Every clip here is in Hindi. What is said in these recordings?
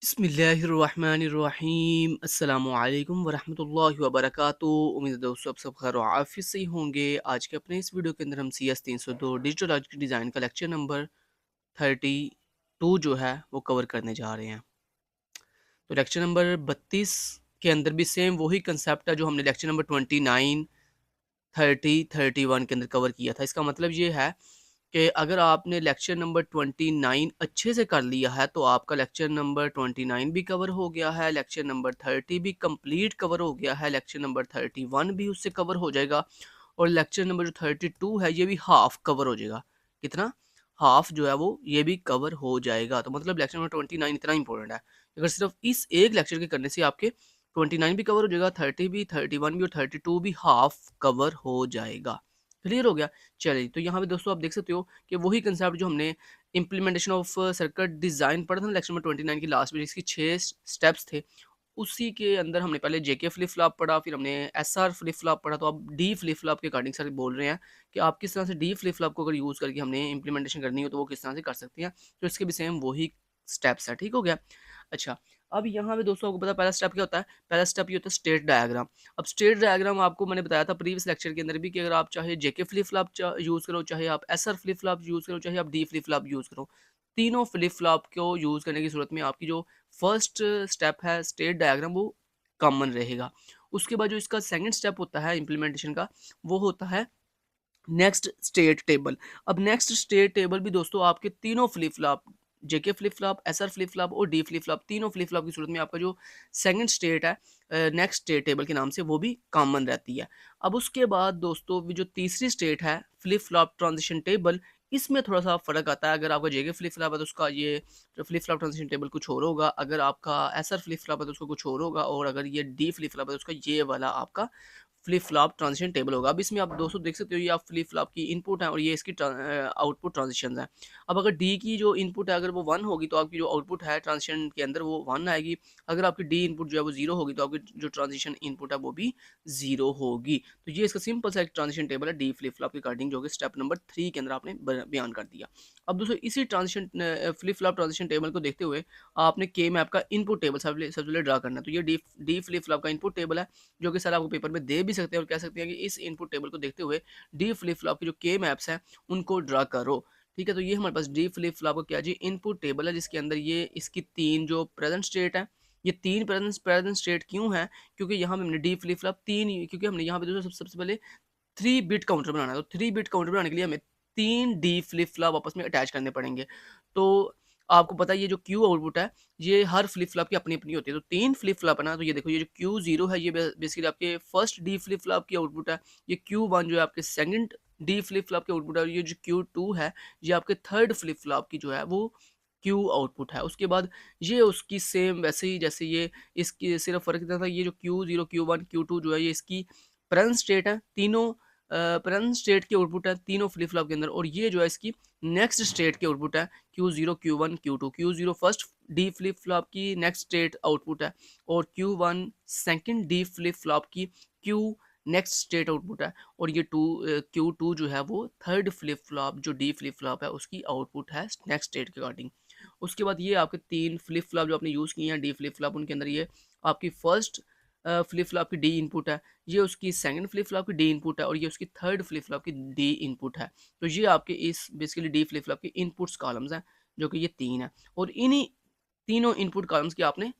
बिस्मिल्लाहिर्रहमानिर्रहीम अस्सलामुअलैकुम वरहमतुल्लाहि वबरकातुहू। उम्मीद है दोस्तों आप सब खैर और आफियत से ही होंगे। आज के अपने इस वीडियो के अंदर हम CS 302 डिजिटल आर्ट की डिज़ाइन का लेक्चर नंबर 32 जो है वो कवर करने जा रहे हैं। तो लेक्चर नंबर 32 के अंदर भी सेम वही कंसेप्ट है जो हमने लेक्चर नंबर 29, 30, 31 के अंदर कवर किया था। इसका मतलब ये है कि अगर आपने लेक्चर नंबर 29 अच्छे से कर लिया है तो आपका लेक्चर नंबर 29 भी कवर हो गया है, लेक्चर नंबर 30 भी कंप्लीट कवर हो गया है, लेक्चर नंबर 31 भी उससे कवर हो जाएगा और लेक्चर नंबर जो 32 है ये भी हाफ कवर हो जाएगा। कितना? हाफ जो है वो ये भी कवर हो जाएगा। तो मतलब लेक्चर नंबर 29 इतना इंपॉर्टेंट है। अगर सिर्फ इस एक लेक्चर के करने से आपके 29 भी कवर हो जाएगा, 30 भी, 31 भी और 32 भी हाफ कवर हो जाएगा। क्लियर हो गया? चलिए, तो यहाँ पे दोस्तों आप देख सकते हो कि वही कंसेप्ट जो हमने इम्प्लीमेंटेशन ऑफ सर्किट डिज़ाइन पढ़ा था ना लेक्चर नंबर 29 की लास्ट में, जिसकी 6 स्टेप्स थे, उसी के अंदर हमने पहले जेके फ्लिप फ्लॉप पढ़ा, फिर हमने एसआर फ्लिप फ्लॉप पढ़ा। तो अब डी फ्लिप फ्लॉप के अकॉर्डिंग सर बोल रहे हैं कि आप किस तरह से डी फ्लिप फ्लॉप को अगर यूज़ करके हमने इम्प्लीमेंटेशन करनी हो तो वो किस तरह से कर सकते हैं। तो इसके भी सेम वही स्टेप्स है। ठीक हो गया? अच्छा, अब यहाँ पे दोस्तों आपको पता है पहला स्टेप क्या होता है? पहला स्टेप ये होता है स्टेट डायग्राम। अब स्टेट डायग्राम आपको मैंने बताया था प्रीवियस लेक्चर के अंदर भी कि अगर आप चाहे जेके फ्लिप फ्लॉप यूज़ करो, चाहे आप एसआर फ्लिप फ्लॉप यूज़ करो, चाहे आप डी फ्लिप फ्लॉप यूज़ करो, तीनों फ्लिप फ्लॉप को यूज़ करने की सूरत में आपकी जो फर्स्ट स्टेप है स्टेट डायग्राम वो कॉमन रहेगा। उसके बाद जो इसका सेकंड स्टेप होता है इम्प्लीमेंटेशन का, वो होता है नेक्स्ट स्टेट टेबल। अब नेक्स्ट स्टेट टेबल भी दोस्तों आपके तीनों flip flop, JK flip flop, SR flip flop और डी फ्लिप फ्लॉप, तीनों फ्लिप फ्लॉप की सूरत में आपका जो सेकंड स्टेट है नेक्स्ट स्टेट टेबल के नाम से वो भी कॉमन रहती है। अब उसके बाद दोस्तों जो तीसरी स्टेट है फ्लिप फ्लॉप ट्रांजिशन टेबल, इसमें थोड़ा सा फ़र्क आता है। अगर आपका जेके फ्लिप फ्लॉप है तो उसका ये जो फ्लिप फ्लॉप ट्रांजिशन टेबल कुछ और होगा, अगर आपका एसआर फ्लिप फ्लॉप है तो उसका कुछ और होगा, और अगर ये डी फ्लिप फ्लॉप है तो उसका ये वाला आपका फ्लिप फ्लॉप ट्रांजिशन टेबल होगा। अब इसमें आप दोस्तों देख सकते हो ये आप फ्लिप फ्लॉप की इनपुट है और ये इसकी आउटपुट ट्रांजिशंस है। अब अगर डी की जो इनपुट है अगर वो 1 होगी तो आपकी जो आउटपुट है ट्रांजिशन के अंदर वो 1 आएगी। अगर आपकी डी इनपुट जो है वो 0 होगी तो आपकी जो ट्रांजिशन इनपुट है वो भी 0 होगी। तो ये इसका सिंपल सा एक ट्रांजिशन टेबल है डी फ्लिप फ्लॉप के अकॉर्डिंग, जो कि स्टेप नंबर 3 के अंदर आपने बयान कर दिया। अब दोस्तों इसी transition flip flop transition table को देखते हुए आपने के मैप का इनपुट टेबल सबसे पहले ड्रा करना है। तो ये डी फ्लिप फ्लॉप का इनपुट टेबल है, जो कि सर आपको पेपर में दे भी सकते हैं और कह सकते हैं कि इस इनपुट टेबल को देखते हुए डी फ्लिप फ्लॉप के जो के मैप्स हैं उनको ड्रा करो। ठीक है, तो ये हमारे पास डी फ्लिप फ्लॉप का क्या जी इनपुट टेबल है, जिसके अंदर ये इसकी 3 जो प्रेजेंट स्टेट है, ये 3 प्रेजेंट स्टेट क्यों है? क्योंकि यहाँ पे हमने डी फ्लिप फ्लॉप 3 क्योंकि हमने यहाँ पे दोस्तों सबसे पहले 3 बिट काउंटर बनाना है। तो 3 बिट काउंटर बनाने के लिए हमें 3 डी फ्लिप फ्लॉप आपस में अटैच करने पड़ेंगे। तो आपको पता है ये जो क्यू आउटपुट है, ये हर फ्लिप फ्लॉप की अपनी-अपनी होती है। तो 3 फ्लिप फ्लॉप है ना, तो ये देखो ये जो Q0 है ये बेसिकली आपके फर्स्ट डी फ्लिप फ्लॉप की आउटपुट है। ये Q1 जो है आपके सेकंड डी फ्लिप फ्लॉप की आउटपुट है और ये जो Q2 है, ये आपके थर्ड फ्लिप फ्लॉप की जो है वो Q आउटपुट है। उसके बाद ये उसकी सेम वैसे ही जैसे ये इसकी सिर्फ फ़र्क इतना था, ये जो Q0, Q1, Q2 जो है ये इसकी प्रेज़ेंट स्टेट है। तीनों प्रेज़ेंट स्टेट की आउटपुट है तीनों फ्लिप फ्लॉप के अंदर, और ये जो है इसकी नेक्स्ट स्टेट की आउटपुट है Q0, Q1, Q2। Q0 first D flip flop की नेक्स्ट स्टेट आउटपुट है और Q1 second D flip flop की Q नेक्स्ट स्टेट आउटपुट है, और ये Q2 जो है वो थर्ड फ्लिप फ्लॉप जो डी फ्लिप फ्लॉप है उसकी आउटपुट है नेक्स्ट स्टेट के अकॉर्डिंग। उसके बाद ये आपके 3 फ्लिप फ्लॉप जो आपने यूज़ किए हैं डी फ्लिप फ्लॉप, उनके अंदर ये आपकी फर्स्ट फ्लिप फ्लॉप की डी इनपुट है, ये उसकी सेकंड फ्लिप फ्लॉप की डी इनपुट है और ये उसकी थर्ड फ्लिप फ्लॉप की डी इनपुट है। तो ये आपके इस बेसिकली डी फ्लिप फ्लॉप के इनपुट्स कॉलम्स हैं, जो कि ये 3 हैं, और इन्हीं तीनों इनपुट कॉलम्स की आपने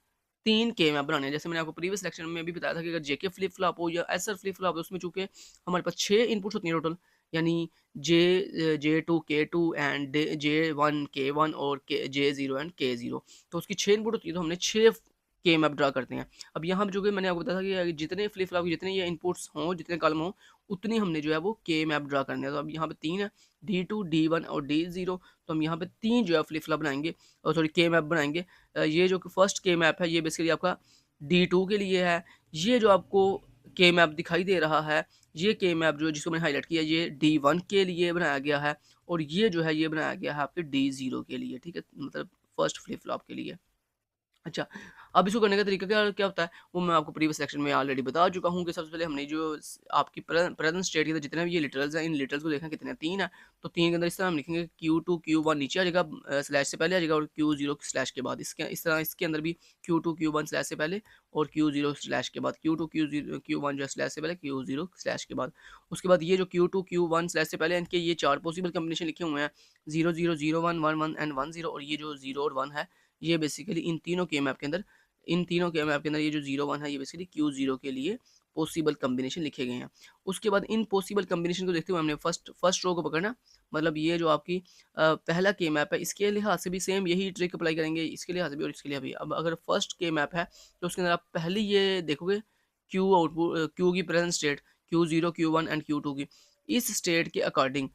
3 के मैप बनाने हैं। जैसे मैंने आपको प्रीवियस लेक्चर में भी बताया था कि अगर जेके फ्लिप फ्लॉप हो या एसआर फ्लिप फ्लॉप हो, उसमें चूँकि हमारे पास 6 इनपुट्स होती हैं टोटल, यानी J2 K2 and J1 K1 और J0 एंड K0। तो उसकी 6 इनपुट होती है, तो हमने 6 के मैप ड्रा करते हैं। अब यहाँ पे जो कि मैंने आपको बताया था कि जितने फ्लिप फ्लॉप के जितने ये इनपुट्स हों, जितने कॉलम हों, उतनी हमने जो है वो के मैप ड्रा करने हैं। तो अब यहाँ पे 3 है, D2, D1 और D0। तो हम यहाँ पे 3 जो है फ्लिप फ्लॉप बनाएँगे, और सॉरी के मैप बनाएँगे। ये जो कि फर्स्ट के मैप है ये बेसिकली आपका D2 के लिए है। ये जो आपको के मैप दिखाई दे रहा है, ये के मैप जो जिसको मैंने हाइलाइट किया, ये D1 के लिए बनाया गया है, और ये जो है ये बनाया गया है आपके D0 के लिए। ठीक है, मतलब फर्स्ट फ्लिप फ्लॉप के लिए। अच्छा, अब इसको करने का तरीका क्या क्या होता है, वो मैं आपको प्रीवियस सेक्शन में ऑलरेडी बता चुका हूँ कि सबसे पहले हमने जो आपकी प्रेजेंट स्टेट के अंदर जितने भी ये लिटरल्स हैं, इन लिटरल्स को देखना कितने हैं, 3 है। तो 3 के अंदर इस तरह हम लिखेंगे Q2 Q1 नीचे आ जाएगा, स्लैश से पहले आ जाएगा, और Q0 स्लैश के बाद। इसके इस तरह इसके अंदर भी Q2 Q1 स्लैश से पहले और Q0 स्लैश के बाद, Q2 Q0 Q1 जो है स्लैश से पहले, Q0 स्लैश के बाद। उसके बाद ये जो Q2 Q1 स्लैश से पहले, इनके ये 4 पॉसिबल कॉम्बिनेशन लिखे हुए हैं, 0 0 0 1 1 1 एंड 1 0, और ये जो 0 और 1 है, ये बेसिकली इन तीनों के मैप के अंदर, इन तीनों के मैप के अंदर ये जो 0 1 है, ये बेसिकली Q0 के लिए पॉसिबल कॉम्बिनेशन लिखे गए हैं। उसके बाद इन पॉसिबल कॉम्बिनेशन को देखते हुए हमने फर्स्ट रो को पकड़ना, मतलब ये जो आपकी पहला के मैप है, इसके लिहाज से भी सेम यही ट्रिक अप्लाई करेंगे, इसके लिहाज से भी और इसके लिए भी। अब अगर फर्स्ट के मैप है तो उसके अंदर आप पहले ये देखोगे Q आउटपुट, Q की present state, Q0 Q1 and Q2 की, इस स्टेट के अकॉर्डिंग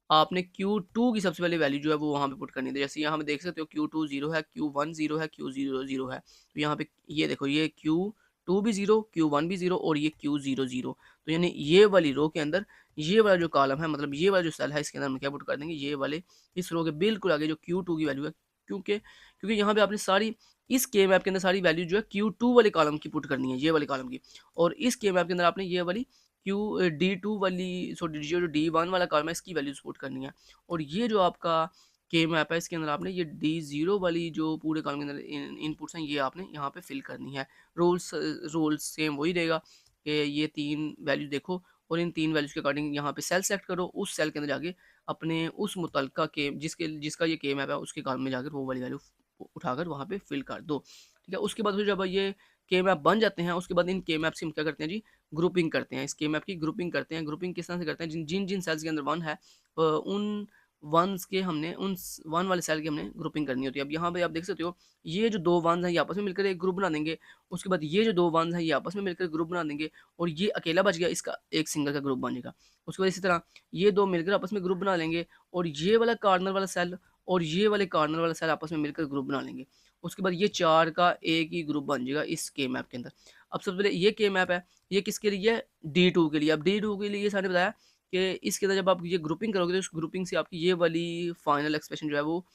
आपने Q2 की सबसे पहले वैल्यू जो है वो वहाँ पे पुट करनी है। तो जैसे यहाँ पे देख सकते हो Q2 0 है, Q1 0 है, Q0 0 है। तो यहाँ पे ये देखो, ये Q2 भी 0, Q1 भी 0 और ये Q0 0। तो यानी ये वाली रो के अंदर ये वाला जो कॉलम है, मतलब ये वाला जो सेल है, इसके अंदर हम क्या पुट कर देंगे, ये वाले इस रो के बिल्कुल आगे जो Q2 की वैल्यू है, क्योंकि क्योंकि यहाँ पे आपने सारी इस के मैप के अंदर सारी वैल्यू जो है Q2 वाले कॉलम की पुट करनी है, ये वाले कॉलम की, और इस के मैप के अंदर आपने ये वाली D2 वाली, सॉरी जो D1 वाला कॉलम है, इसकी वैल्यूज पुट करनी है। और ये जो आपका के मैप है, इसके अंदर आपने ये D0 वाली जो पूरे कॉलम के अंदर इनपुट्स हैं, ये आपने यहाँ पे फिल करनी है। रोल्स सेम वही रहेगा कि ये 3 वैल्यू देखो और इन 3 वैल्यूज के अकॉर्डिंग यहाँ पे सेल सेलेक्ट करो, उस सेल के अंदर जाके अपने उस मुतलका के जिसका ये के मैप है, उसके कॉलम में जाकर वो वाली वैल्यू उठाकर वहाँ पे फिल कर दो। ठीक है, उसके बाद फिर जब ये के मैप बन जाते हैं, उसके बाद इन के मैप से हम क्या करते हैं जी, ग्रुपिंग करते हैं। इस के मैप की ग्रुपिंग करते हैं। ग्रुपिंग किस तरह से करते हैं, जिन जिन सेल्स के अंदर 1 है, उन वंस के हमने उन 1 वाले सेल की हमने ग्रुपिंग करनी होती है। अब यहाँ पे आप देख सकते हो, ये जो 2 वंस हैं, ये आपस में मिलकर एक ग्रुप बना देंगे। उसके बाद ये जो 2 वंस हैं, ये आपस में मिलकर ग्रुप बना देंगे, और ये अकेला बच गया, इसका एक सिंगल का ग्रुप बन जाएगा। उसके बाद इसी तरह ये 2 मिलकर आपस में ग्रुप बना लेंगे, और ये वाला कॉर्नर वाला सेल और ये वाले कॉर्नर वाला सेल आपस में मिलकर ग्रुप बना लेंगे। उसके बाद ये 4 का एक ही ग्रुप बन जाएगा इस के मैप के अंदर। अब सबसे पहले ये के मैप है, ये किसके लिए है, D2 के लिए। अब D2 के लिए ये सारे बताया कि इसके अंदर जब आप ये ग्रुपिंग करोगे, तो उस ग्रुपिंग से आपकी ये वाली फाइनल एक्सप्रेशन जो है वो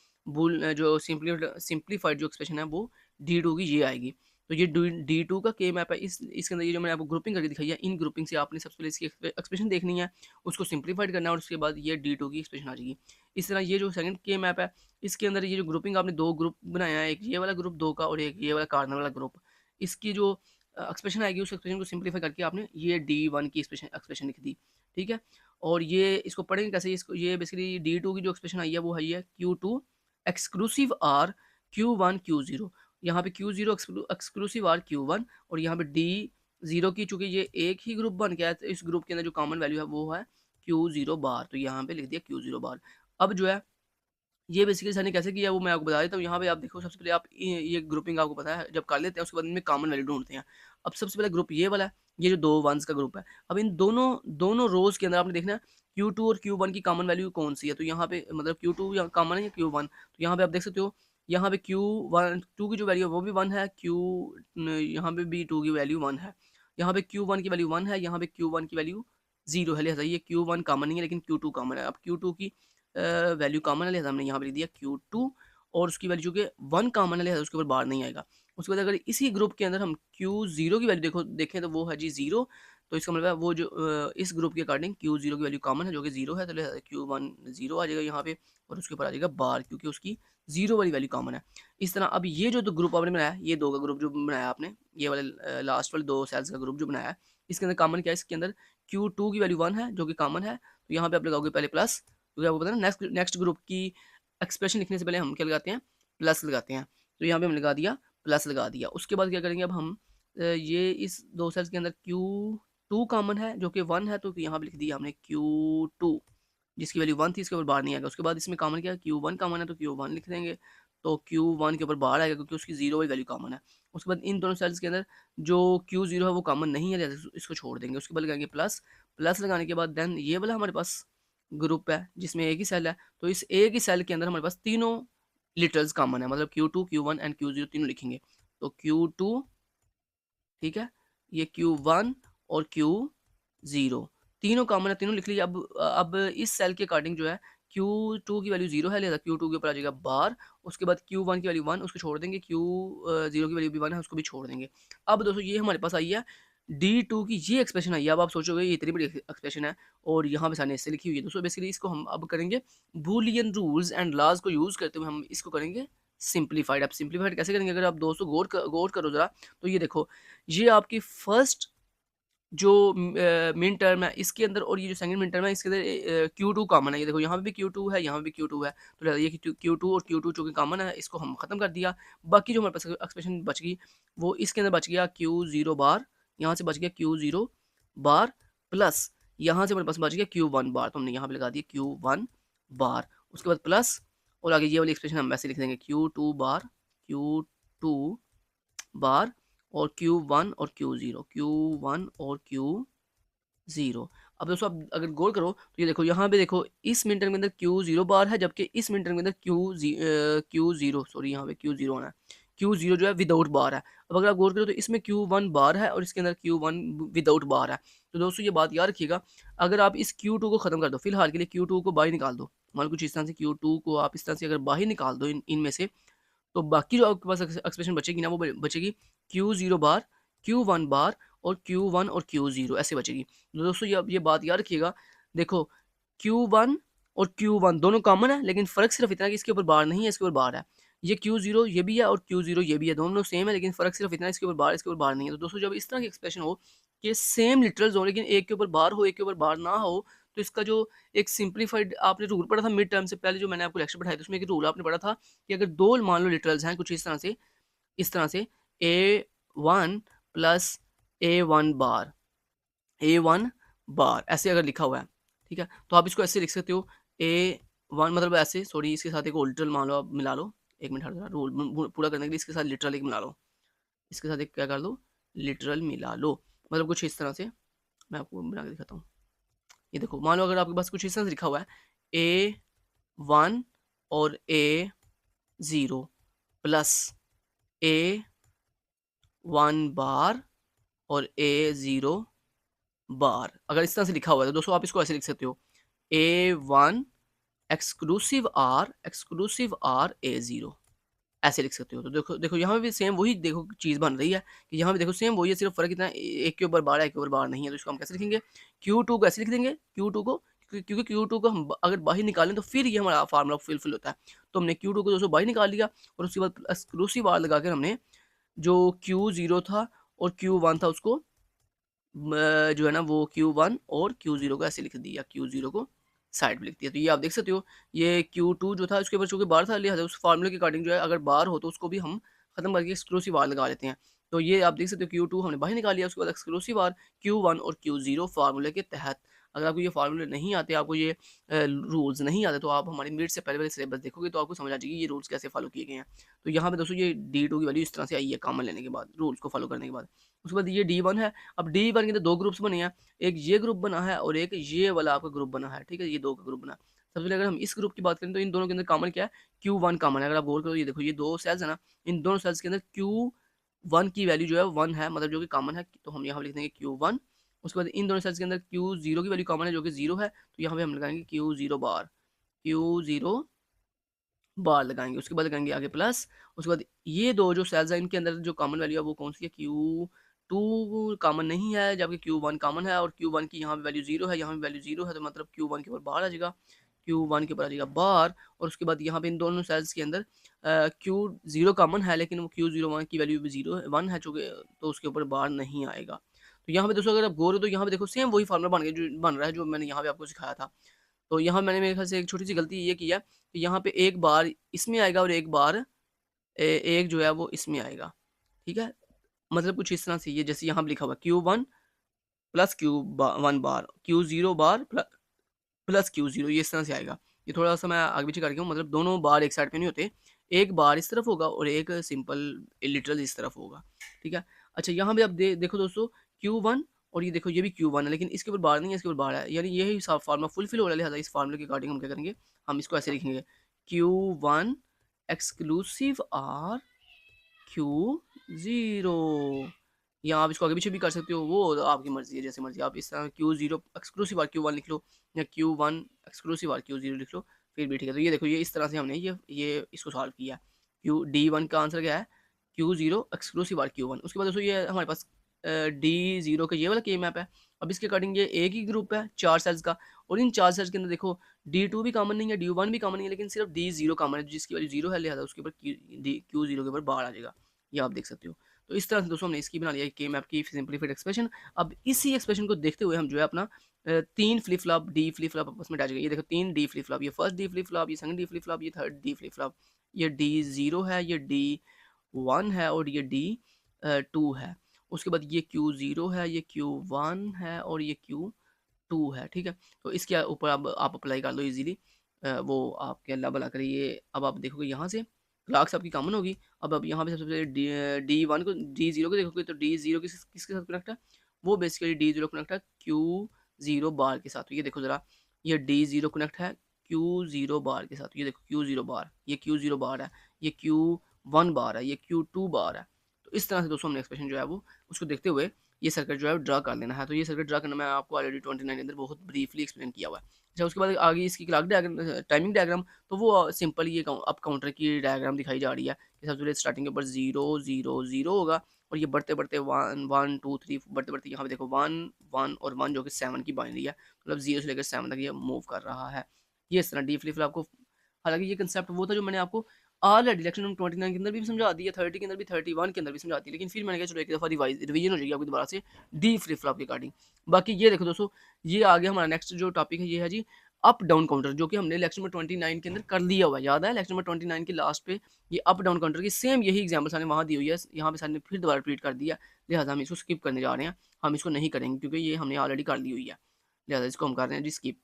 जो सिंपलीफाइड जो एक्सप्रेशन है वो D2 की ये आएगी। तो ये D2 का के मैप है, इसके अंदर ये जो मैंने आपको ग्रुपिंग करके दिखाई है, इन ग्रुपिंग से आपने सबसे पहले इसकी एक्सप्रेशन देखनी है, उसको सिंपलीफाइड करना है, और उसके बाद ये D2 की एक्सप्रेशन आ जाएगी। इस तरह ये जो सेकंड के मैप है, इसके अंदर ये जो ग्रुपिंग आपने 2 ग्रुप बनाया है, एक ये वाला ग्रुप 2 का और एक ये वाला कॉर्नर वाला ग्रुप, इसकी जो एक्सप्रेशन आएगी, उस एक्सप्रेशन को सिंपलीफाई करके आपने ये D1 की एक्सप्रेशन एक्सप्रेशन लिख दी। ठीक है, और ये इसको पढ़ेंगे कैसे, इसको ये बेसिकली D2 की जो एक्सप्रेशन आई है वो है Q2 exclusive are Q1 Q0। यहाँ पे Q0 एक्सक्लूसिव आर Q1, और यहाँ पे D0 की चूंकि ये एक ही ग्रुप बन गया है, तो इस ग्रुप के अंदर जो कॉमन वैल्यू है वो है Q0 बार, तो यहाँ पे लिख दिया Q0 बार। अब जो है ये बेसिकली सर ने कैसे किया वो मैं आपको बता देता हूँ। यहाँ पे आप देखो, सबसे पहले आप ये ग्रुपिंग आपको पता है जब कर लेते हैं, उसके बाद इनमें कॉमन वैल्यू ढूँढते हैं। अब सबसे पहला ग्रुप ये वाला है, ये जो 2 वन्स का ग्रुप है। अब इन दोनों दोनों रोज़ के अंदर आपने देखना है Q2 और Q1 की कॉमन वैल्यू कौन-सी है। तो यहाँ पे मतलब Q2 या कॉमन है या Q1। तो यहाँ पे आप देख सकते हो, यहाँ पे Q1 2 की जो वैल्यू है वो भी 1 है, यहाँ पे भी 2 की वैल्यू 1 है। यहाँ पे Q1 की वैल्यू 1 है, यहाँ पे Q1 की वैल्यू 0 है, लिहाज़ा ये Q1 कॉमन नहीं है, लेकिन Q2 कॉमन है। अब Q2 की वैल्यू कॉमन है, लिहाज़ा हमने यहाँ पे लिख दिया Q2, और उसकी वैल्यू जो कि 1 कॉमन है, लिहाज़ा उसके ऊपर बार नहीं आएगा। उसके बाद अगर इसी ग्रुप के अंदर हम Q0 की वैल्यू देखें तो वो है जी 0। तो इसका मतलब है वो जो इस ग्रुप के अकॉर्डिंग Q0 की वैल्यू कॉमन है जो कि 0 है, तो लिहाज़ा Q1 0 आ जाएगा यहाँ पे, और उसके ऊपर आ जाएगा बार, क्योंकि उसकी 0 वाली वैल्यू कॉमन है। इस तरह अब ये जो ग्रुप आपने बनाया, ये 2 का ग्रुप जो बनाया आपने, ये वाले लास्ट वाले 2 सेल्स का ग्रुप जो बनाया है, इसके अंदर कॉमन क्या है, इसके अंदर Q2 की वैल्यू 1 है जो कि कॉमन है। तो यहाँ पे आप लगाओगे पहले प्लस, क्योंकि आपको पता है ना, नेक्स्ट नेक्स्ट ग्रुप की एक्सप्रेशन लिखने से पहले हम क्या लगाते हैं, प्लस लगाते हैं। तो यहाँ पे हम लगा दिया, प्लस लगा दिया। उसके बाद क्या करेंगे, अब हम ये इस 2 सेल्स के अंदर Q2 कॉमन है जो कि 1 है, तो यहाँ पे लिख दिया हमने Q2, जिसकी वैल्यू 1 थी, इसके ऊपर बार नहीं आएगा। उसके बाद इसमें कॉमन क्या है, Q1 कॉमन है, तो Q1 लिख देंगे, तो Q1 के ऊपर बार आएगा क्योंकि उसकी 0 वाली वैल्यू कॉमन है। उसके बाद इन दोनों सेल्स के अंदर जो Q0 है वो कॉमन नहीं है, जैसे इसको छोड़ देंगे। उसके बाद लगाएंगे प्लस, प्लस लगाने के बाद देन ये वाला हमारे पास ग्रुप है जिसमें एक ही सेल है, तो इस एक ही सेल के अंदर हमारे पास तीनों लिटरल्स कॉमन है, मतलब Q2 Q1 एंड Q0 तीनों लिखेंगे। तो Q2, ठीक है, ये Q1 और Q0 तीनों कॉमन है, तीनों लिख लीजिए। अब इस सेल के अकॉर्डिंग जो है Q2 की वैल्यू 0 है, लिहाज़ा Q2 के ऊपर आ जाएगा बार, उसके बाद Q1 की वैल्यू 1 उसको छोड़ देंगे, Q0 की वैल्यू भी 1 है उसको भी छोड़ देंगे। अब दोस्तों ये हमारे पास आई है D2 की ये एक्सप्रेशन आई है। अब आप सोचोगे ये इतनी बड़ी एक्सप्रेशन है और यहाँ पे सामने इससे लिखी हुई है। दोस्तों बेसिकली इसको हम अब करेंगे बूलियन रूल्स एंड लॉज़ को यूज़ करते हुए हम इसको करेंगे सिंप्लीफाइड। अब सिंप्लीफाइड कैसे करेंगे? अगर आप दोस्तों गौर करो ज़रा, तो ये देखो, ये आपकी फर्स्ट जो मिन टर्म है इसके अंदर और ये जो सेकंड मिन टर्म है इसके अंदर Q2 कॉमन है। ये देखो यहाँ पे भी Q2 है, यहाँ पे भी Q2 है। तो लिहाज़ा ये Q2 और Q2 चूँकि कॉमन है इसको हम खत्म कर दिया। बाकी जो हमारे पास एक्सप्रेशन बच गई वो इसके अंदर बच गया Q0 बार, यहाँ से बच गया Q0 बार प्लस यहाँ से हमारे पास बच गया Q1 बार। तो हमने यहाँ पे लगा दिया Q1 बार। उसके बाद प्लस और आगे ये वाली एक्सप्रेशन हम वैसे लिख देंगे Q2 बार, Q2 बार और Q1 और Q0, Q1 और Q0। अब दोस्तों आप अगर गौर करो तो ये देखो यहाँ पे देखो इस मिनट के अंदर Q0 बार है, जबकि इस मिनट के अंदर Q0 सॉरी यहाँ पे Q0 होना है। Q0 जो है विदाउट बार है। अब अगर आप गौर करो तो इसमें Q1 बार है और इसके अंदर Q1 विदाउट बार है। तो दोस्तों ये बात याद रखिएगा, अगर आप इस Q2 को खत्म कर दो, फिलहाल के लिए Q2 को बाहर निकाल दो। मान लो कुछ इस तरह से Q2 को आप इस तरह से अगर बाहर निकाल दो इनमें से, तो बाकी जो आपके पास एक्सप्रेशन बचेगी ना वो बचेगी Q0 बार, Q1 बार और Q1 और Q0 ऐसे बचेगी। तो दोस्तों ये बात याद रखिएगा, देखो Q1 और Q1 दोनों कॉमन है, लेकिन फ़र्क सिर्फ इतना है कि इसके ऊपर बार नहीं है, इसके ऊपर बार है। ये Q0 ये भी है और Q0 ये भी है, दोनों सेम है, लेकिन फ़र्क सिर्फ इतना है इसके ऊपर बार है, इसके ऊपर बार नहीं है। तो दोस्तों जब इस तरह की एक्सप्रेशन हो कि सेम लिटरल्स हो लेकिन एक के ऊपर बार हो, एक के ऊपर बार ना हो, तो इसका जो एक सिंप्लीफाइड आपने रूल पढ़ा था मिड टर्म से पहले, जो मैंने आपको लेक्चर पढ़ाया था उसमें एक रूल आपने पढ़ा था कि अगर दो मान लो लिटरल्स हैं कुछ इस तरह से A1 प्लस A1 बार, A1 बार ऐसे अगर लिखा हुआ है, ठीक है? तो आप इसको ऐसे लिख सकते हो A1 मतलब ऐसे, सॉरी इसके साथ एक और लिटरल मान लो आप मिला लो। 1 मिनट हट जाओ, रूल पूरा करने के लिए इसके साथ लिटरल एक मिला लो। इसके साथ एक क्या कर लो? लिटरल मिला लो। मतलब कुछ इस तरह से मैं आपको बना के दिखाता हूँ। ये देखो, मान लो अगर आपके पास कुछ इस तरह से लिखा हुआ है A1 और A0 प्लस A1 बार और A0 बार, अगर इस तरह से लिखा हुआ है तो दोस्तों आप इसको ऐसे लिख सकते हो A1 एक्सक्लूसिव आर A0 ऐसे लिख सकते हो। तो देखो देखो यहाँ पे भी सेम वही देखो चीज़ बन रही है कि यहाँ पे देखो सेम वही है, सिर्फ फ़र्क इतना है एक के ऊपर बार है, एक के ऊपर बार नहीं है। तो इसको हम कैसे लिखेंगे? Q2 को ऐसे लिख देंगे, Q2 को क्योंकि Q2 को हम अगर बाहर निकालें तो फिर ये हमारा फार्मूला फुलफिल होता है। तो हमने Q2 को दोस्तों बाहर निकाल लिया और उसके बाद एक्सक्लूसिव आर लगा कर हमने जो Q0 था और Q1 था उसको जो है ना वो Q1 और Q0 को ऐसे लिख दिया, Q0 को साइड पे लिख दिया। तो ये आप देख सकते हो, ये Q2 जो था उसके ऊपर चूँकि बार था, लिहाज़ा उस फार्मूले के अकॉर्डिंग जो है अगर बार हो तो उसको भी हम खत्म करके एक्सक्लूसिव आर लगा लेते हैं। तो ये आप देख सकते हो Q2 हमने बाहर निकाल लिया, उसके बाद एक्सक्लूसिव आर Q1 और Q0 फार्मूले के तहत। अगर आपको ये फार्मूले नहीं आते, आपको ये रूल्स नहीं आते, तो आप हमारी मिड से पहले वाले सिलेबस देखोगे तो आपको समझ आ जाएगी ये रूल्स कैसे फॉलो किए गए हैं। तो यहाँ पे दोस्तों ये D2 की वैल्यू इस तरह से आई है कॉमन लेने के बाद, रूल्स को फॉलो करने के बाद। उसके बाद ये D1 है। अब D1 के अंदर 2 ग्रुप्स बने हैं, एक ये ग्रुप बना है और एक ये वाला आपका ग्रुप बना है, ठीक है? ये 2 का ग्रुप बना है। सबसे पहले अगर हम इस ग्रुप की बात करें तो इन दोनों के अंदर कॉमन क्या है? Q1 कॉमन है। अगर आप गौर करो ये देखो ये 2 सेल्स है ना, इन दोनों सेल्स के अंदर Q1 की वैल्यू जो है 1 है, मतलब जो कि कॉमन है, तो हम यहाँ पे लिख देंगे Q1। उसके बाद इन दोनों सेल्स के अंदर Q0 की वैल्यू कॉमन है जो कि 0 है, तो यहाँ पे हम लगाएँगे Q0 बार, Q0 बार लगाएँगे। उसके बाद लगाएँगे आगे प्लस, उसके बाद ये 2 जो सेल्स हैं इनके अंदर जो कॉमन वैल्यू है वो कौन-सी है? Q2 कॉमन नहीं है, जबकि Q1 कॉमन है और Q1 की यहाँ पे वैल्यू 0 है, यहाँ पे वैल्यू 0 है, तो मतलब Q1 के ऊपर बार आ जाएगा, Q1 के ऊपर आ जाएगा बार। और उसके बाद यहाँ पे इन दोनों सेल्स के अंदर Q0 कॉमन है, लेकिन वो Q01 की वैल्यू भी 1 है चूँकि, तो उसके ऊपर बार नहीं आएगा। तो यहाँ पे दोस्तों अगर आप गौर हो तो यहाँ पे देखो सेम वही फार्मूला बन गया जो बन रहा है जो मैंने यहाँ पे आपको सिखाया था। तो यहाँ मैंने मेरे ख्याल से एक छोटी-सी गलती ये की है कि यहाँ पे एक बार इसमें आएगा और एक बार एक जो है वो इसमें आएगा, ठीक है? मतलब कुछ इस तरह से ये जैसे यहाँ पे लिखा हुआ है Q1 प्लस Q1 बार, Q0 बार प्लस Q0 ये इस तरह से आएगा। ये थोड़ा-सा मैं आगे पीछे करके हूँ, मतलब दोनों बार एक साइड पे नहीं होते। एक बार इस तरफ होगा और एक सिंपल लिटरल इस तरफ होगा, ठीक है? अच्छा यहाँ पे आप देखो दोस्तों Q1 और ये देखो ये भी Q1 है, लेकिन इसके ऊपर बार नहीं है, इसके ऊपर बार है। यानी यही सा फार्मूला फुलफिल हो रहा है, लिहाज़ा इस फार्मूले के अकॉर्डिंग हम क्या करेंगे, हम इसको ऐसे लिखेंगे Q1 एक्सक्लूसिव आर Q0, या आप इसको आगे-पीछे भी कर सकते हो, वो आपकी मर्ज़ी है, जैसे मर्ज़ी। आप इस तरह Q0 एक्सक्लूसिव आर Q1 लिख लो या Q1 एक्सक्लूसिव आर Q0 लिख लो, फिर भी ठीक है। तो ये देखो ये इस तरह से हमने ये इसको सॉल्व किया। D1 का आंसर क्या है? Q0 एक्सक्लूसिव बार Q1। उसके बाद दोस्तों ये हमारे पास D0 का ये वाला K मैप है। अब इसके अकॉर्डिंग ये एक ही ग्रुप है 4 सेल्स का, और इन 4 सेल्स के अंदर देखो D2 भी कॉमन नहीं है, D1 भी कॉमन नहीं है, लेकिन सिर्फ D0 कॉमन है, जिसकी वैल्यू 0 है, लिहाजा उसके ऊपर Q0 के ऊपर बार आ जाएगा। ये आप देख सकते हो। तो इस तरह से दोस्तों हमने इसकी बना लिया K मैप की सिंपलीफाइड एक्सप्रेशन। अब इसी एक्सप्रेशन को देखते हुए हम जो है अपना 3 flip flop D flip flop आपस में अटैच करेंगे। ये देखो 3 डी फ्लिप फ्लॉप, ये फर्स्ट डी फ्लिप फ्लॉप, ये सेकंड डी फ्लिप फ्लॉप, ये थर्ड डी फ्लिप फ्लॉप, ये D0 है, ये D1 है और ये D2 है। उसके बाद ये Q0 है, ये Q1 है और ये Q2 है, ठीक है? तो इसके ऊपर अब आप अप्लाई कर लो इजीली। वो आपके अल्लाह भला करे। ये अब आप देखोगे यहाँ से क्लार्क्स आपकी कॉमन होगी। अब यहाँ पे सबसे पहले D1 को D0 को देखोगे तो D0 किसके साथ कनेक्ट है? वो बेसिकली D0 कनेक्ट है Q0 बार के साथ। तो ये देखो ज़रा, ये D0 कनेक्ट है Q0 बार के साथ। ये देखो Q0 बार, ये Q0 बार है, ये Q1 बार है, ये Q2 बार है। तो इस तरह से दोस्तों हमने एक्सप्रेशन जो है वो उसको देखते हुए ये सर्किट जो है ड्रा कर लेना है। तो ये सर्किट ड्रा करना मैं आपको ऑलरेडी 29 के अंदर बहुत ब्रीफली एक्सप्लेन किया हुआ है। अच्छा, उसके बाद आगे इसकी क्लॉक डायग्राम, टाइमिंग डायग्राम, तो वो सिंपल ये अप काउंटर की डायग्राम दिखाई जा रही है कि सबसे पहले स्टार्टिंग के ऊपर 0 0 0 होगा, और ये बढ़ते बढ़ते 1 1 2 3 बढ़ते बढ़ते यहाँ पे देखो 1 1 और 1 जो कि 7 की बाइनरी है, मतलब 0 से लेकर 7 तक ये मूव कर रहा है। ये इस तरह डी फ्लिप फ्लॉप को, हालांकि ये कंसेप्ट वो था जो मैंने आपको ऑलरेडी लेक्चर नंबर 29 के अंदर भी समझा दी है, 30 के अंदर भी, 31 के अंदर भी समझा दी है, लेकिन फिर मैंने कहा चलो एक दफ़ा रिवीजन हो जाएगी आपकी दोबारा से डी फ्लिप फ्लॉप के अकॉर्डिंग। बाकी ये देखो दोस्तों, ये आगे हमारा नेक्स्ट जो टॉपिक है ये है जी अप डाउन काउंटर, जो कि हमने लेक्चर नंबर 29 के अंदर कर लिया हुआ है। याद है लेक्चर नंबर 29 के लास्ट पे ये अप डाउन काउंटर की सेम यही एग्जाम्पल सारे वहाँ दी हुई है, यहाँ पे सारे फिर दोबारा रिपीट कर दिया, लिहाजा हम इसको स्किप करने जा रहे हैं। हम इसको नहीं करेंगे क्योंकि ये हमने ऑलरेडी कर ली हुई है, लिहाजा इसको हम कर रहे हैं जी स्किप।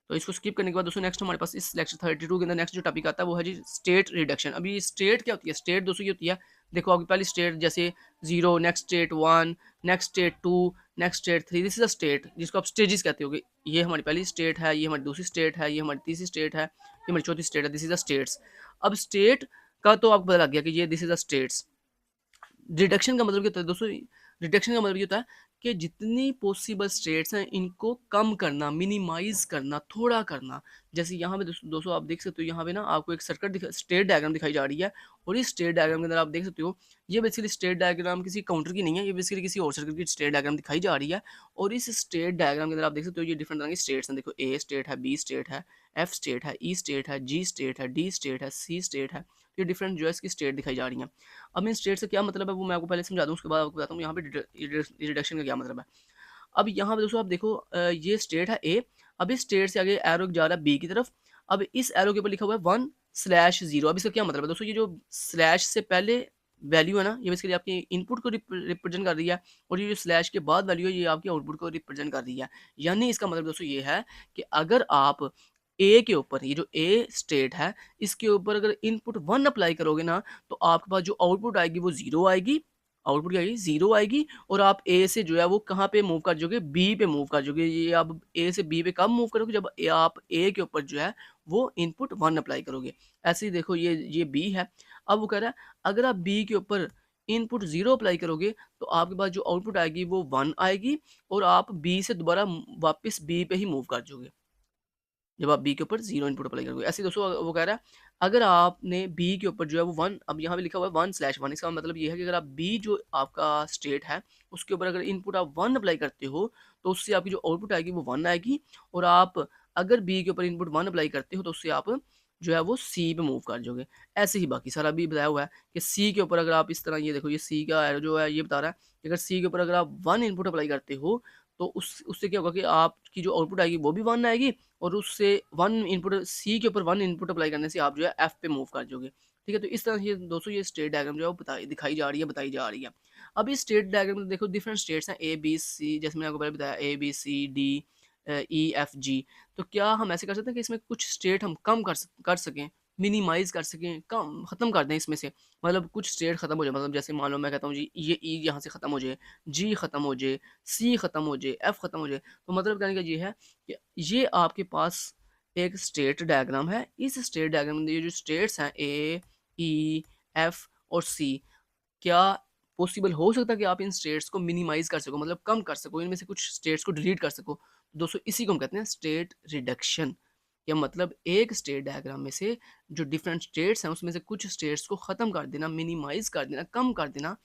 तो इसको स्किप करने के बाद दोस्तों नेक्स्ट हमारे पास इस लेक्चर 32 के अंदर नेक्स्ट जो टॉपिक आता है वो है जी स्टेट रिडक्शन। अभी स्टेट क्या होती है? स्टेट दोस्तों ये होती है, देखो आपकी पहली स्टेट जैसे 0, next state 1, next state 2, next state 3, this is a state जिसको आप स्टेजेस कहते होगे। ये हमारी पहली स्टेट है, ये हमारी दूसरी स्टेट है, ये हमारी तीसरी स्टेट है, ये हमारी चौथी स्टेट है, दिस इज अ स्टेट्स। अब स्टेट का तो आपको पता लग गया कि ये this is a states. Reduction का मतलब क्या होता है दोस्तों? रिडक्शन का मतलब ये होता है कि जितनी पॉसिबल स्टेट्स हैं इनको कम करना, मिनिमाइज करना, थोड़ा करना। जैसे यहाँ पे दोस्तों आप देख सकते हो, यहाँ पे ना आपको एक सर्किट स्टेट डायग्राम दिखाई जा रही है, और इस स्टेट डायग्राम के अंदर आप देख सकते हो ये बेसिकली स्टेट डायग्राम किसी काउंटर की नहीं है, ये बेसिकली किसी और सर्किट की स्टेट डायग्राम दिखाई जा रही है। और इस स्टेट डायग्राम के अंदर आप देख सकते हो ये डिफरेंट तरह की स्टेट्स हैं। देखो ए स्टेट है, बी स्टेट है, एफ स्टेट है, ई स्टेट है, जी स्टेट है, डी स्टेट है, सी स्टेट है। ये डिफरेंट जो है इसकी स्टेट दिखाई जा रही है। अब इन स्टेट से क्या मतलब है वो मैं आपको पहले समझा दूँ, उसके बाद आपको बताता हूँ यहाँ पे रिडक्शन का क्या मतलब है। अब यहाँ पे दोस्तों आप देखो ये स्टेट है ए, अब इस स्टेट से आगे एरो जा रहा है बी की तरफ। अब इस एरो के ऊपर लिखा हुआ है 1/0। अब इसका क्या मतलब है दोस्तों? ये जो स्लैश से पहले वैल्यू है ना, ये बेसिकली आपकी इनपुट को रिप्रेजेंट कर रही है, और ये जो स्लैश के बाद वैल्यू है ये आपकी आउटपुट को रिप्रेजेंट कर रही है। यानी इसका मतलब दोस्तों ये है कि अगर आप ए के ऊपर, ये जो ए स्टेट है, इसके ऊपर अगर इनपुट 1 अप्लाई करोगे ना, तो आपके पास जो आउटपुट आएगी वो 0 आएगी, आउटपुट क्या आएगी? 0 आएगी। और आप ए से जो है वो कहाँ पे मूव कर जाओगे? बी पे मूव कर जाओगे। ये आप ए से बी पे कब मूव करोगे? जब आप ए के ऊपर जो है वो इनपुट 1 अप्लाई करोगे। ऐसे ही देखो ये बी है। अब वो कह रहा है अगर आप बी के ऊपर इनपुट 0 अप्लाई करोगे तो आपके पास जो आउटपुट आएगी वो 1 आएगी, और आप बी से दोबारा वापस बी पे ही मूव कर जाओगे जब आप बी के ऊपर 0 इनपुट अप्लाई करोगे। ऐसे ही दोस्तों वो कह रहा है अगर आपने बी के ऊपर जो है वो 1, अब यहाँ पे लिखा हुआ है 1/1, इसका मतलब ये है कि अगर आप बी जो आपका स्टेट है उसके ऊपर अगर इनपुट आप 1 अप्लाई करते हो तो उससे आपकी जो आउटपुट आएगी वो 1 आएगी, और आप अगर बी के ऊपर इनपुट 1 अप्लाई करते हो तो उससे आप जो है वो सी पे मूव कर जाओगे। ऐसे ही बाकी सारा भी बताया हुआ है कि सी के ऊपर अगर आप इस तरह, ये देखो ये सी का एरो जो है ये बता रहा है कि अगर सी के ऊपर अगर आप 1 इनपुट अप्लाई करते हो तो उससे क्या होगा कि आपकी जो आउटपुट आएगी वो भी 1 आएगी, और उससे 1 इनपुट सी के ऊपर 1 इनपुट अप्लाई करने से आप जो है एफ पे मूव कर जाओगे। ठीक है, तो इस तरह से दोस्तों ये स्टेट डायग्राम जो है वो दिखाई जा रही है, बताई जा रही है। अब इस स्टेट डायग्राम में देखो डिफरेंट स्टेट्स हैं ए बी सी, जैसे मैंने आपको पहले बताया A B C D E F G. तो क्या हम ऐसे कर सकते हैं कि इसमें कुछ स्टेट हम कम कर सकें, मिनिमाइज कर सकें, कम खत्म कर दें इसमें से, मतलब कुछ स्टेट खत्म हो जाए। मतलब जैसे मान लो मैं कहता हूँ जी ये ई यहाँ से खत्म हो जाए, जी खत्म हो जाए, सी खत्म हो जाए, एफ खत्म हो जाए। तो मतलब कहने का ये है कि ये आपके पास एक स्टेट डायग्राम है। इस स्टेट डायग्राम में ये जो स्टेट्स हैं ए ई एफ और सी, क्या पॉसिबल हो सकता है कि आप इन स्टेट्स को मिनिमाइज कर सको, मतलब कम कर सको, इनमें से कुछ स्टेट्स को डिलीट कर सको? दोस्तों इसी को हम कहते हैं स्टेट रिडक्शन। या मतलब एक स्टेट डायग्राम में से जो डिफरेंट स्टेट्स हैं उसमें से कुछ स्टेट्स को ख़त्म कर देना, मिनिमाइज़ कर देना, कम कर देना,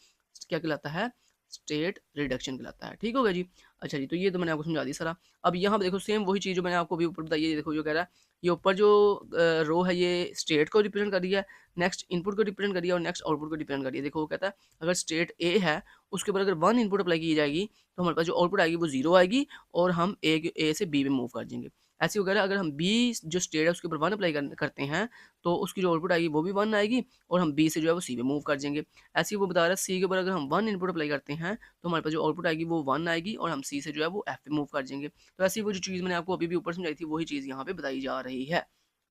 क्या कहलाता है? स्टेट रिडक्शन कहलाता है। ठीक हो गया जी? अच्छा जी, तो ये तो मैंने आपको समझा दिया सारा। अब यहाँ पे देखो सेम वही चीज़ जो मैंने आपको अभी ऊपर बताई है, ये देखो जो कह रहा है, ये ऊपर जो रो है ये स्टेट को रिप्रेज़ेंट कर रही है, नेक्स्ट इनपुट को रिप्रेज़ेंट कर रही है और नेक्स्ट आउटपुट को रिप्रेज़ेंट कर रही है। देखो वो कहता है अगर स्टेट ए है, उसके ऊपर अगर 1 इनपुट अप्लाई की जाएगी, तो हमारे पास जो आउटपुट आएगी वो 0 आएगी और हम ए से बी में मूव कर जाएँगे। ऐसे वगैरह अगर हम बी जो स्टेट है उसके ऊपर 1 अप्लाई करते हैं, तो उसकी जो आउटपुट आएगी वो भी 1 आएगी और हम बी से जो है वो सी में मूव कर जाएँगे। ऐसे ही वो बता रहा है सी के ऊपर अगर हम 1 इनपुट अप्लाई करते हैं, तो हमारे पास जो आउटपुट आएगी वो 1 आएगी और हम सी से जो है वो एफ पे मूव कर जाएँगे। तो ऐसी वो जो चीज़ मैंने आपको अभी भी ऊपर समझाई थी वही चीज़ यहाँ पे बताई जा रही है।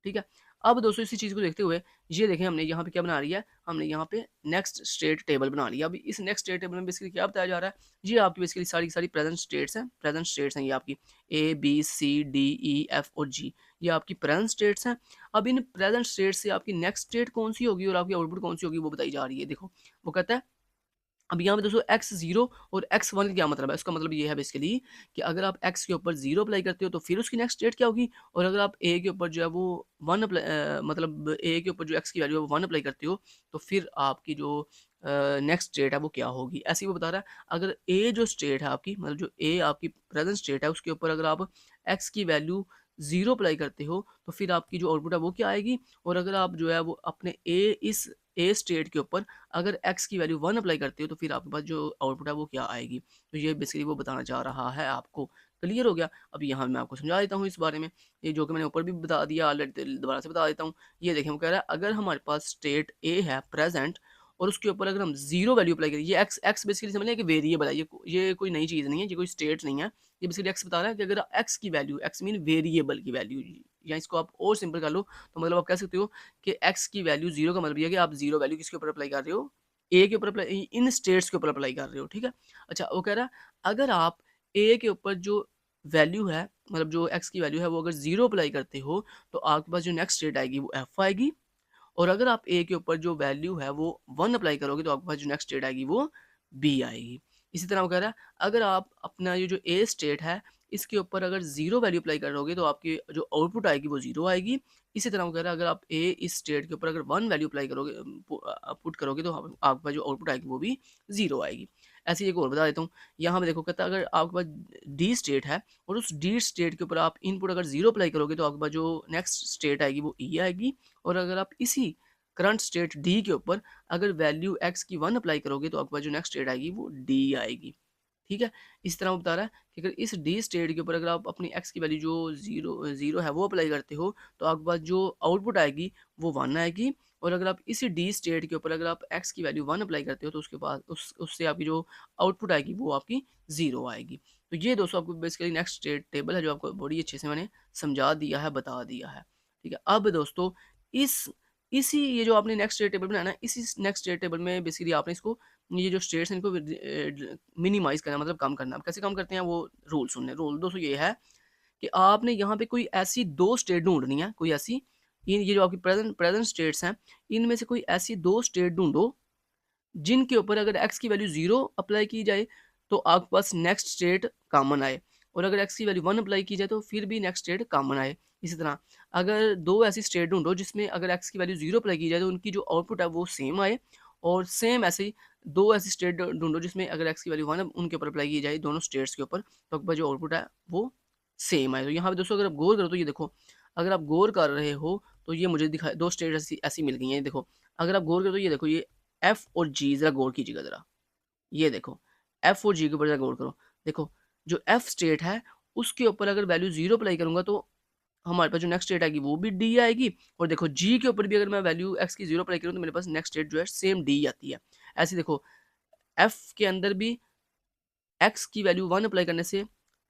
ठीक है? अब दोस्तों इसी चीज़ को देखते हुए ये देखें हमने यहाँ पे क्या बना लिया है, हमने यहाँ पे नेक्स्ट स्टेट टेबल बना लिया। अभी इस नेक्स्ट स्टेट टेबल में बेसिकली क्या बताया जा रहा है, ये आपकी बेसिकली सारी की सारी प्रेज़ेंट स्टेट्स हैं ये आपकी ए, B, C, D, E, F और जी। ये आपकी प्रेज़ेंट स्टेट्स हैं। अब इन प्रेज़ेंट स्टेट से आपकी नेक्स्ट स्टेट कौन-सी होगी और आपकी आउटपुट कौन-सी होगी वो बताई जा रही है। देखो, वो कहता है अब यहाँ पे दोस्तों x0 और x1 का क्या मतलब है? इसका मतलब ये है बेसिकली कि अगर आप x के ऊपर 0 अप्लाई करते हो तो फिर उसकी नेक्स्ट स्टेट क्या होगी? और अगर आप a के ऊपर जो है वो 1 मतलब a के ऊपर जो x की वैल्यू है वो 1 अप्लाई करते हो तो फिर आपकी जो नेक्स्ट स्टेट है वो क्या होगी? ऐसे ही वो बता रहा है अगर a जो स्टेट है आपकी मतलब जो a आपकी प्रेज़ेंट स्टेट है उसके ऊपर अगर आप x की वैल्यू 0 अप्लाई करते हो तो फिर आपकी जो आउटपुट है वो क्या आएगी? और अगर आप जो है वो अपने इस a स्टेट के ऊपर अगर x की वैल्यू 1 अप्लाई करते हो तो फिर आपके पास जो आउटपुट है वो क्या आएगी? तो ये बेसिकली वो बताना चाह रहा है आपको। क्लियर हो गया? अब यहाँ मैं आपको समझा देता हूँ इस बारे में। ये जो कि मैंने ऊपर भी बता दिया ऑलरेडी दोबारा से बता देता हूँ। ये देखें वो कह रहा है अगर हमारे पास स्टेट A है प्रेज़ेंट और उसके ऊपर अगर हम 0 वैल्यू अप्लाई करें ये x बेसिकली समझ लें कि वेरिएबल है। ये कोई नई चीज़ नहीं है, ये कोई स्टेट नहीं है। ये बेसिकली x बता रहा है कि अगर x की वैल्यू x मीन वेरिएबल की वैल्यू या इसको आप और सिंपल कर लो तो मतलब आप कह सकते हो कि x की वैल्यू 0 का मतलब ये है कि आप 0 वैल्यू किसके ऊपर अप्लाई कर रहे हो? ए के ऊपर अप्लाई इन स्टेट्स के ऊपर अप्लाई कर रहे हो, ठीक है? अच्छा वो कह रहा है अगर आप ए के ऊपर जो वैल्यू है मतलब जो x की वैल्यू है वो अगर 0 अप्लाई करते हो तो आपके पास जो नेक्स्ट स्टेट आएगी वो f आएगी और अगर आप ए के ऊपर जो वैल्यू है वो 1 अप्लाई करोगे तो आपके पास जो नेक्स्ट स्टेट आएगी वो बी आएगी। इसी तरह वो कह रहा है अगर आप अपना ये जो ए स्टेट है इसके ऊपर अगर 0 वैल्यू अप्लाई करोगे तो आपकी जो आउटपुट आएगी वो 0 आएगी। इसी तरह वो कह रहा है अगर आप ए इस स्टेट के ऊपर अगर 1 वैल्यू अप्लाई करोगे पुट करोगे तो आपके पास जो आउटपुट आएगी वो भी 0 आएगी। ऐसे ही एक और बता देता हूँ, यहाँ पे देखो कहता है अगर आपके पास डी स्टेट है और उस डी स्टेट के ऊपर आप इनपुट अगर 0 अप्लाई करोगे तो आपके पास जो नेक्स्ट स्टेट आएगी वो ई आएगी और अगर आप इसी करंट स्टेट डी के ऊपर अगर वैल्यू एक्स की 1 अप्लाई करोगे तो आपके पास जो नेक्स्ट स्टेट आएगी वो डी आएगी। ठीक है? इस तरह वो बता रहा है कि अगर इस डी स्टेट के ऊपर अगर आप अपनी एक्स की वैल्यू जो 0 है वो अप्लाई करते हो तो आपके पास जो आउटपुट आएगी वो 1 आएगी और अगर आप इसी डी स्टेट के ऊपर अगर आप एक्स की वैल्यू 1 अप्लाई करते हो तो उसके बाद उससे आपकी जो आउटपुट आएगी वो आपकी 0 आएगी। तो ये दोस्तों आपको बेसिकली नेक्स्ट स्टेट टेबल है जो आपको बड़ी अच्छे से मैंने समझा दिया है, बता दिया है। ठीक है? अब दोस्तों इस इसी ये जो आपने नेक्स्ट स्टेट टेबल बनाया ना, इसी नेक्स्ट स्टेट टेबल में बेसिकली आपने इसको ये जो स्टेट्स हैं इनको मिनिमाइज़ करना मतलब कम करना। अब कैसे कम करते हैं वो रूल सुन लें। रूल दोस्तों ये है कि आपने यहाँ पे कोई ऐसी 2 स्टेट ढूँढनी है, कोई ऐसी ये जो आपकी प्रेज़ेंट प्रेज़ेंट स्टेट्स हैं, इनमें से कोई ऐसी 2 स्टेट ढूँढो जिनके ऊपर अगर x की वैल्यू 0 अप्लाई की जाए तो आपके पास नेक्स्ट स्टेट कॉमन आए और अगर x की वैल्यू 1 अप्लाई की जाए तो फिर भी नेक्स्ट स्टेट कॉमन आए। इसी तरह अगर 2 ऐसी स्टेट ढूँढो जिसमें अगर x की वैल्यू 0 अप्लाई की जाए तो उनकी जो आउटपुट है वो सेम आए और सेम ऐसे ही 2 ऐसी स्टेट ढूँढो जिसमें अगर x की वैल्यू 1 उनके ऊपर अप्लाई की जाए दोनों स्टेट्स के ऊपर तो आपके पास जो आउटपुट है वो सेम आए। तो यहाँ पे दोस्तों अगर आप गौर करो तो ये देखो, अगर आप गौर कर रहे हो तो ये मुझे दिखा 2 स्टेट ऐसी ऐसी मिल गई हैं। ये देखो, अगर आप गौर करो तो ये देखो ये एफ और जी ज़रा गौर कीजिएगा ज़रा। ये देखो, एफ और जी के ऊपर ज़रा गौर करो। देखो, जो एफ स्टेट है, उसके ऊपर अगर वैल्यू 0 अप्लाई करूँगा तो हमारे पास जो नेक्स्ट स्टेट आएगी वो भी डी आएगी और देखो जी के ऊपर भी अगर मैं वैल्यू एक्स की 0 अप्लाई करूँ तो मेरे पास नेक्स्ट स्टेट जो है सेम डी आती है। ऐसे देखो, एफ के अंदर भी एक्स की वैल्यू 1 अप्लाई करने से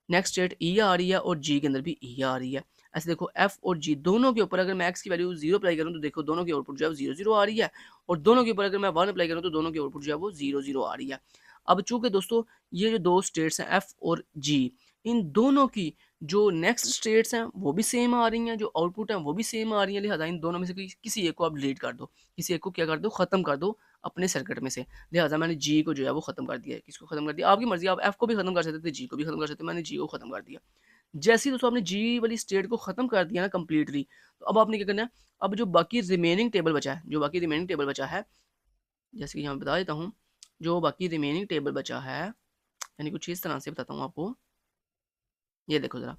नेक्स्ट स्टेट ई आ रही है और जी के अंदर भी ई आ रही है। ऐसे देखो एफ और जी दोनों के ऊपर अगर मैं एक्स की वैल्यू 0 अप्लाई करूँ तो देखो दोनों की आउटपुट जो है वो 0 आ रही है और दोनों के ऊपर अगर मैं 1 अप्लाई करूँ तो दोनों की आउटपुट जो है वो 0 आ रही है। अब चूंकि दोस्तों ये जो 2 स्टेट्स हैं एफ और जी, इन दोनों की जो नेक्स्ट स्टेट्स हैं वो भी सेम आ रही हैं, जो आउटपुट हैं वो भी सेम आ रही हैं, लिहाजा इन दोनों में से किसी एक को आप डिलीट कर दो, किसी एक को क्या कर दो, खत्म कर दो अपने सर्किट में से। लिहाजा मैंने जी को जो है वो खत्म कर दिया है। किसको खत्म कर दिया? आपकी मर्ज़ी, आप एफ को भी खत्म कर सकते थे, जी को भी खत्म कर सकते थे, मैंने जी को खत्म कर दिया। जैसे ही दोस्तों आपने जी वाली स्टेट को ख़त्म कर दिया ना कंप्लीटली, तो अब आपने क्या करना है, अब जो बाकी रिमेनिंग टेबल बचा है, जो बाकी रिमेनिंग टेबल बचा है, जैसे कि यहाँ बता देता हूँ, जो बाकी रिमेनिंग टेबल बचा है, यानी कुछ इस तरह से बताता हूँ आपको। ये देखो ज़रा,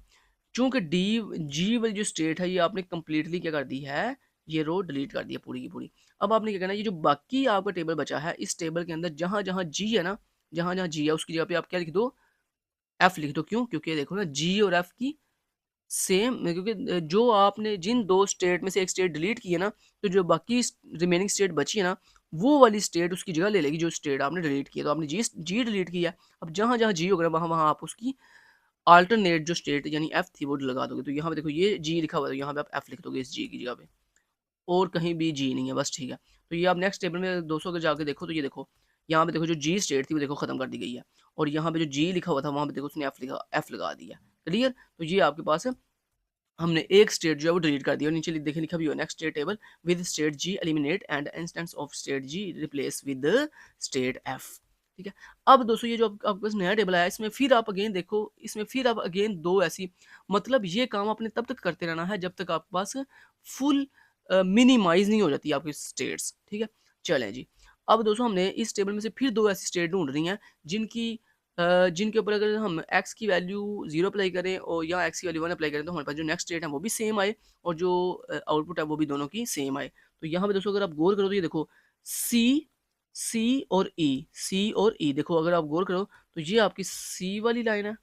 चूँकि डी जी वाली जो स्टेट है ये आपने कंप्लीटली क्या कर दी है, ये रो डिलीट कर दी है पूरी की पूरी। अब आपने क्या करना है, ये जो बाकी आपका टेबल बचा है, इस टेबल के अंदर जहाँ-जहाँ जी है ना, जहाँ-जहाँ जी है उसकी जगह पे आप क्या लिख दो, एफ लिख दो। क्यों? क्योंकि देखो ना जी और एफ की सेम, क्योंकि जो आपने जिन 2 स्टेट में से एक स्टेट डिलीट की है ना, तो जो बाकी रिमेनिंग स्टेट बची है ना, वो वाली स्टेट उसकी जगह ले लेगी जो स्टेट आपने डिलीट की है। तो आपने जी डिलीट की है, अब जहाँ-जहाँ जी होगा वहाँ-वहाँ आप उसकी अल्टरनेट जो स्टेट यानी एफ थी वो लगा दोगे। तो यहाँ पे देखो ये जी लिखा हुआ है, तो यहाँ पे आप एफ लिख दोगे इस जी की जगह पे, और कहीं भी जी नहीं है, बस ठीक है। तो ये आप नेक्स्ट टेबल में 200 के जाके देखो, तो ये देखो, यहाँ पे देखो जो जी स्टेट थी वो देखो खत्म कर दी गई है, और यहाँ पे जो जी लिखा हुआ था वहाँ पे देखो उसने एफ लगा दिया। क्लियर? तो ये आपके पास हमने एक स्टेट जो है वो डिलीट कर दिया, और नीचे देखिए लिखा भी हो next state table with state G eliminate and instance of state G replace with state F. ठीक है। अब दोस्तों ये जो आपके पास नया टेबल आया, इसमें फिर आप अगेन देखो, इसमें फिर आप अगेन दो ऐसी, मतलब ये काम आपने तब तक करते रहना है जब तक आपके पास फुल मिनिमाइज नहीं हो जाती आपकी स्टेट्स। ठीक है। चलें जी, अब दोस्तों हमने इस टेबल में से फिर दो ऐसी स्टेट ढूंढ रही हैं जिनकी जिनके ऊपर अगर हम x की वैल्यू 0 अप्लाई करें और या x की वैल्यू 1 अप्लाई करें, तो हमारे पास जो नेक्स्ट स्टेट है वो भी सेम आए, और जो आउटपुट है वो भी दोनों की सेम आए। तो यहाँ पे दोस्तों अगर आप गौर करो तो ये देखो सी सी और ई, सी और ई, देखो अगर आप गौर करो तो ये आपकी सी वाली लाइन है,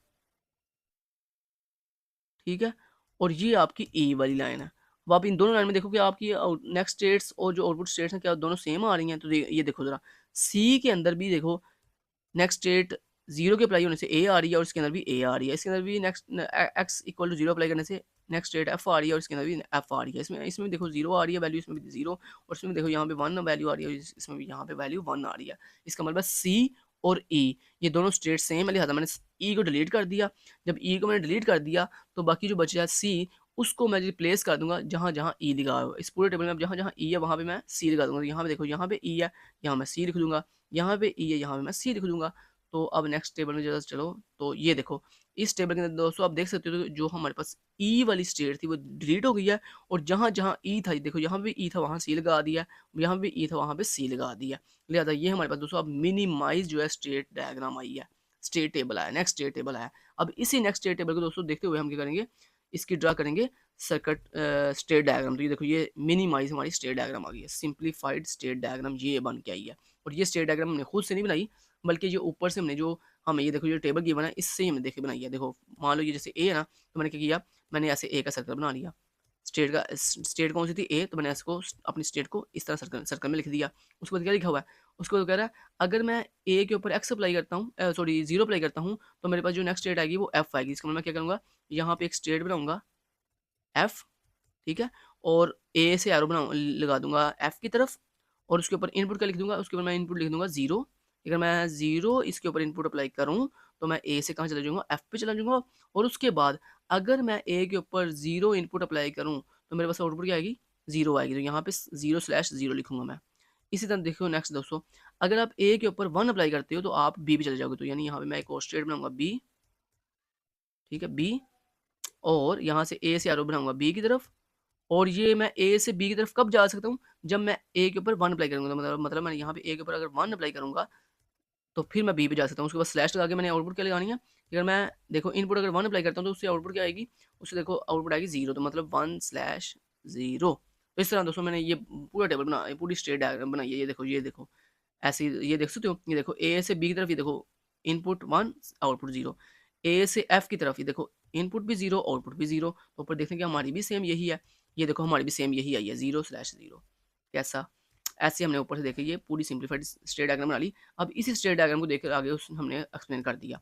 ठीक है, और ये आपकी ई वाली लाइन है। अब आप इन दोनों लाइन में देखो कि आपकी नेक्स्ट स्टेट्स और जो आउटपुट स्टेट्स हैं क्या दोनों सेम आ रही हैं। तो ये देखो जरा, सी के अंदर भी देखो नेक्स्ट स्टेट 0 के अप्लाई होने से ए आ रही है, और इसके अंदर भी ए आ रही है। इसके अंदर भी next X equal to 0 apply करने से नेक्स्ट स्टेट एफ आ रही है, और इसके अंदर भी एफ आ रही है। इसमें इसमें देखो 0 आ रही है वैल्यू, इसमें भी 0, और इसमें देखो यहाँ पे 1 वैल्यू आ रही है, और इसमें भी यहाँ पे वैल्यू 1 आ रही है। इसका मतलब सी और ई ये दोनों स्टेट सेम है, लिहाजा मैंने ई को डिलीट कर दिया। जब ई को मैंने डिलीट कर दिया तो बाकी जो बचा है सी, उसको मैं रिप्लेस कर दूंगा जहाँ जहाँ ई लगा हुआ है। इस पूरे टेबल में अब जहाँ जहाँ ई है वहाँ पे मैं सी लगा दूंगा। तो यहाँ पे देखो, यहाँ पे ई है, यहाँ मैं सी लिख दूंगा, यहाँ पे ई है, यहाँ पे मैं सी लिख दूंगा। तो अब नेक्स्ट टेबल में जरा चलो, तो ये देखो इस टेबल के अंदर दोस्तों आप देख सकते हो तो जो हमारे पास ई वाली स्टेट थी वो डिलीट हो गई है, और जहाँ जहाँ ई था देखो, यहाँ पे ई था वहाँ सी लगा दिया, यहाँ पे ई था वहाँ पे सी लगा दिया। लिहाजा ये हमारे पास दोस्तों अब मिनिमाइज जो है स्टेट डायग्राम आई है, स्टेट टेबल आया, नेक्स्ट स्टेट टेबल आया। अब इसी नेक्स्ट स्टेट टेबल को दोस्तों देखते हुए हम क्या करेंगे, इसकी ड्रा करेंगे सर्किट स्टेट डायग्राम। तो ये देखो ये मिनिमाइज हमारी स्टेट डायग्राम आ गई है, सिंप्लीफाइड स्टेट डायग्राम ये बन के आई है। और ये स्टेट डायग्राम हमने खुद से नहीं बनाई, बल्कि ये ऊपर से हमने जो हमें ये देखो ये टेबल गिवन है इससे ही हमने देखे बनाई है। देखो मान लो ये जैसे ए है ना, तो मैंने क्या किया, मैंने ऐसे ए का सर्कल बना लिया, स्टेट का स्टेट कौन सी थी ए, तो मैंने इसको अपनी स्टेट को इस तरह सर्कल सर्कल में लिख दिया। उसके बाद क्या लिखा हुआ है, उसको कह रहा है अगर मैं ए के ऊपर एक्स अप्लाई करता हूँ, सॉरी 0 अप्लाई करता हूँ, तो मेरे पास जो नेक्स्ट स्टेट आएगी वो एफ आएगी। इसका मतलब मैं क्या करूँगा, यहाँ पे एक स्टेट बनाऊंगा एफ, ठीक है, और ए से एरो बनाऊँ लगा दूंगा एफ की तरफ, और उसके ऊपर इनपुट का लिख दूंगा, उसके ऊपर मैं इनपुट लिख दूंगा 0। अगर मैं 0 इसके ऊपर इनपुट अप्लाई करूँ तो मैं ए से कहाँ चला जाऊँगा, एफ पे चला जाऊँगा। और उसके बाद अगर मैं ए के ऊपर 0 इनपुट अप्लाई करूँ तो मेरे पास आउटपुट क्या आएगी, 0 आएगी। तो यहाँ पे 0/0 लिखूंगा मैं। इसी तरह देखो नेक्स्ट दोस्तों, अगर आप ए के ऊपर 1 अप्लाई करते हो तो आप बी पे चले जाओगे। तो यानी यहाँ पे मैं एक और स्टेट बनाऊंगा बी, ठीक है बी, और यहाँ से ए से एरो बनाऊंगा बी की तरफ। और ये मैं ए से बी की तरफ कब जा सकता हूँ, जब मैं ए के ऊपर 1 अप्लाई करूँगा। तो मतलब मैं यहाँ पे ए के ऊपर अगर 1 अप्लाई करूँगा तो फिर मैं बी पे जा सकता हूँ। उसके बाद स्लैश लगा के मैंने आउटपुट क्या लगानी है, अगर मैं देखो इनपुट अगर 1 अप्लाई करता हूँ तो उससे आउटपुट क्या आएगी, उससे देखो आउटपुट आएगी 0, तो मतलब 1/0। तो इस तरह दोस्तों मैंने ये पूरा टेबल बना, पूरी स्टेट डायग्राम बनाई है। ये देखो ऐसे ये देख सकते हो, ये देखो ए से बी की तरफ, ये देखो इनपुट 1 आउटपुट 0, ए से एफ की तरफ ये देखो इनपुट भी 0 आउटपुट भी 0। तो ऊपर देखते हैं कि हमारी भी सेम यही है, ये देखो हमारी भी सेम यही आई है 0/0। कैसा, ऐसे हमने ऊपर से देखिए ये पूरी सिंप्लीफाइड स्टेट डायग्राम बना ली। अब इसी स्टेट डायग्राम को देखकर आगे हमने एक्सप्लेन कर दिया।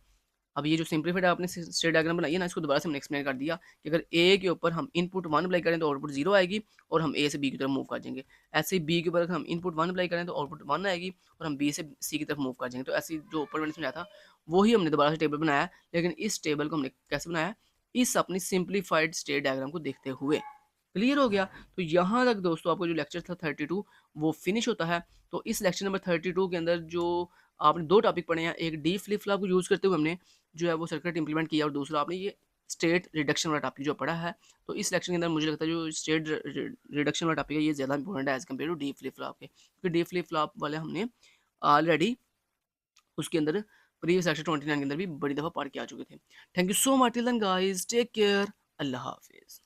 अब ये जो सिंप्लीफाइड आपने स्टेट डायग्राम बनाई है ना, इसको दोबारा से हमने एक्सप्लेन कर दिया कि अगर ए के ऊपर हम इनपुट 1 अप्लाई करें तो आउटपुट 0 आएगी, और हम ए से बी की तरफ मूव कर जाएंगे। ऐसे ही बी के ऊपर अगर हम इनपुट 1 अप्लाई करें तो आउटपुट 1 आएगी, और हम बी से सी की तरफ मूव कर जाएंगे। तो ऐसे जो ऊपर मैंने समझाया था वही हमने दोबारा से टेबल बनाया, लेकिन इस टेबल को हमने कैसे बनाया, इस अपनी सिंप्लीफाइड स्टेट डायग्राम को देखते हुए। क्लियर हो गया? तो यहाँ तक दोस्तों आपको जो लेक्चर था 32 वो फिनिश होता है। तो इस लेक्चर नंबर 32 के अंदर जो आपने 2 टॉपिक पढ़े हैं, एक डी फ्लिप फ्लॉप को यूज़ करते हुए हमने जो है वो सर्किट इंप्लीमेंट किया, और दूसरा आपने ये स्टेट रिडक्शन वाला टॉपिक जो पढ़ा है, तो इस लेक्चर के अंदर मुझे लगता है जो स्टेट रिडक्शन वाला टॉपिक है ये ज़्यादा इंपॉर्टेंट है as compare to D flip flop के, क्योंकि डी फ्लिप फ्लॉप वाले हमने ऑलरेडी उसके अंदर प्रीवियस लेक्चर 29 के अंदर भी बड़ी दफ़ा पढ़ के आ चुके थे। Thank you so much till then guys, take care, अल्लाह हाफ़िज़।